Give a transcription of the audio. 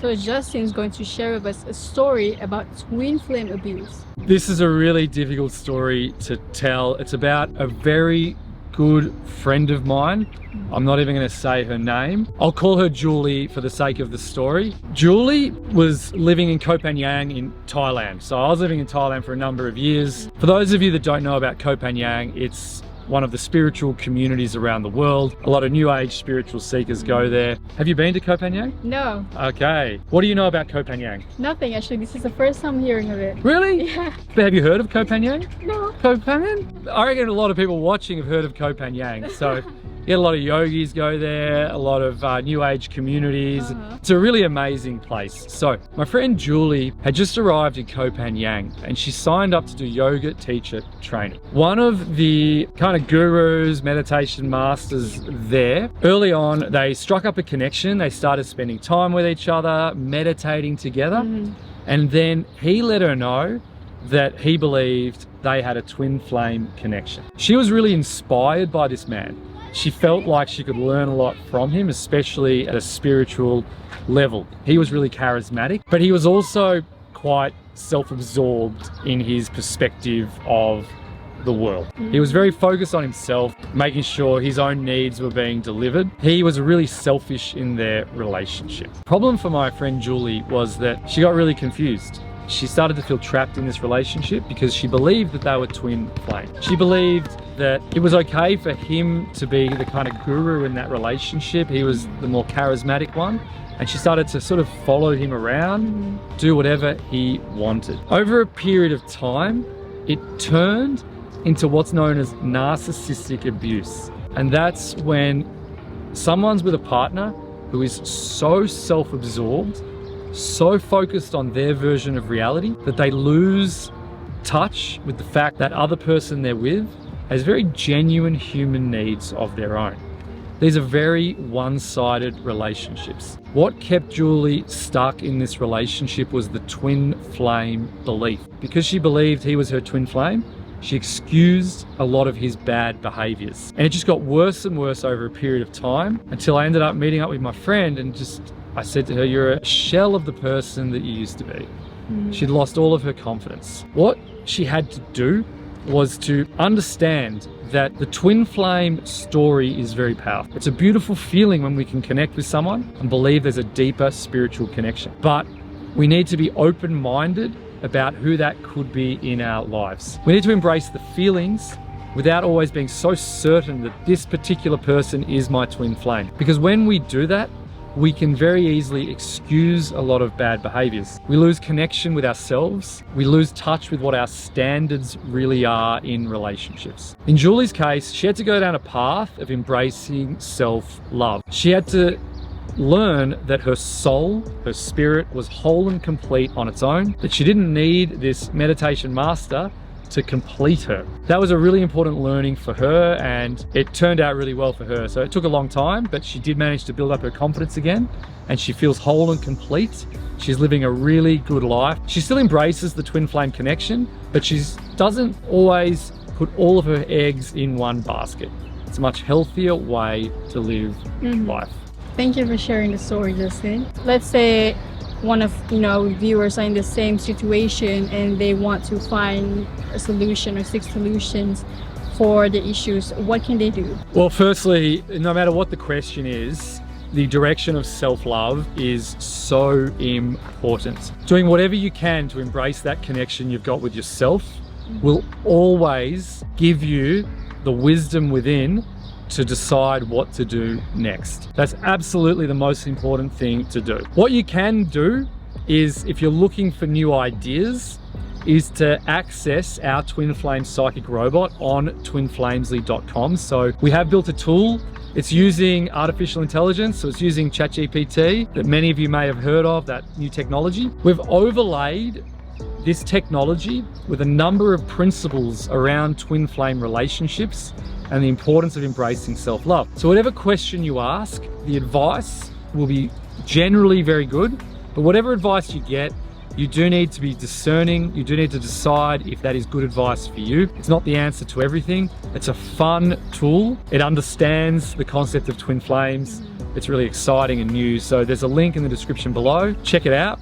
So Justin's going to share with us a story about twin flame abuse. This is a really difficult story to tell. It's about a very good friend of mine. I'm not even going to say her name. I'll call her Julie for the sake of the story. Julie was living in Koh Phangan in Thailand. So I was living in Thailand for a number of years. For those of you that don't know about Koh Phangan, it's one of the spiritual communities around the world. A lot of new age spiritual seekers go there. Have you been to Koh Phangan? No. Okay. What do you know about Koh Phangan? Nothing, actually. This is the first time hearing of it. Really? Yeah. But have you heard of Koh Phangan? No. Koh Phangan? I reckon a lot of people watching have heard of Koh Phangan. So you get a lot of yogis go there, a lot of new age communities. It's a really amazing place. So my friend Julie had just arrived in Koh Phangan and she signed up to do yoga teacher training. One of the kind of gurus, meditation masters there, early on, they struck up a connection. They started spending time with each other, meditating together. And then he let her know that he believed they had a twin flame connection. She was really inspired by this man. She felt like she could learn a lot from him, especially at a spiritual level. He was really charismatic, but he was also quite self-absorbed in his perspective of the world. He was very focused on himself, making sure his own needs were being delivered. He was really selfish in their relationship. Problem for my friend Julie was that she got really confused. She started to feel trapped in this relationship because she believed that they were twin flame. She believed that it was okay for him to be the kind of guru in that relationship. He was the more charismatic one. And she started to sort of follow him around, do whatever he wanted. Over a period of time, it turned into what's known as narcissistic abuse. And that's when someone's with a partner who is so self-absorbed, so focused on their version of reality that they lose touch with the fact that other person they're with has very genuine human needs of their own. These are very one-sided relationships. What kept Julie stuck in this relationship was the twin flame belief. Because she believed he was her twin flame, she excused a lot of his bad behaviors. And it just got worse and worse over a period of time until I ended up meeting up with my friend and I said to her, "You're a shell of the person that you used to be." She'd lost all of her confidence. What she had to do was to understand that the twin flame story is very powerful. It's a beautiful feeling when we can connect with someone and believe there's a deeper spiritual connection. But we need to be open-minded about who that could be in our lives. We need to embrace the feelings without always being so certain that this particular person is my twin flame. Because when we do that, we can very easily excuse a lot of bad behaviors. We lose connection with ourselves. We lose touch with what our standards really are in relationships. In Julie's case, she had to go down a path of embracing self-love. She had to learn that her soul, her spirit, was whole and complete on its own, that she didn't need this meditation master to complete her. That was a really important learning for her, and it turned out really well for her. So it took a long time, but she did manage to build up her confidence again, and she feels whole and complete. She's living a really good life. She still embraces the twin flame connection, but she doesn't always put all of her eggs in one basket. It's a much healthier way to live life. Thank you for sharing the story, Justin. Let's say one of viewers are in the same situation and they want to find a solution or seek solutions for the issues. What can they do? Well, firstly, no matter what the question is, the direction of self-love is so important. Doing whatever you can to embrace that connection you've got with yourself will always give you the wisdom within to decide what to do next. That's absolutely the most important thing to do. What you can do is, if you're looking for new ideas, is to access our Twin Flame Psychic Robot on twinflamesly.com. So we have built a tool. It's using artificial intelligence, so it's using ChatGPT that many of you may have heard of, that new technology. We've overlaid this technology with a number of principles around twin flame relationships and the importance of embracing self-love. So whatever question you ask, the advice will be generally very good, but whatever advice you get, you do need to be discerning. You do need to decide if that is good advice for you. It's not the answer to everything. It's a fun tool. It understands the concept of twin flames. It's really exciting and new. So there's a link in the description below. Check it out.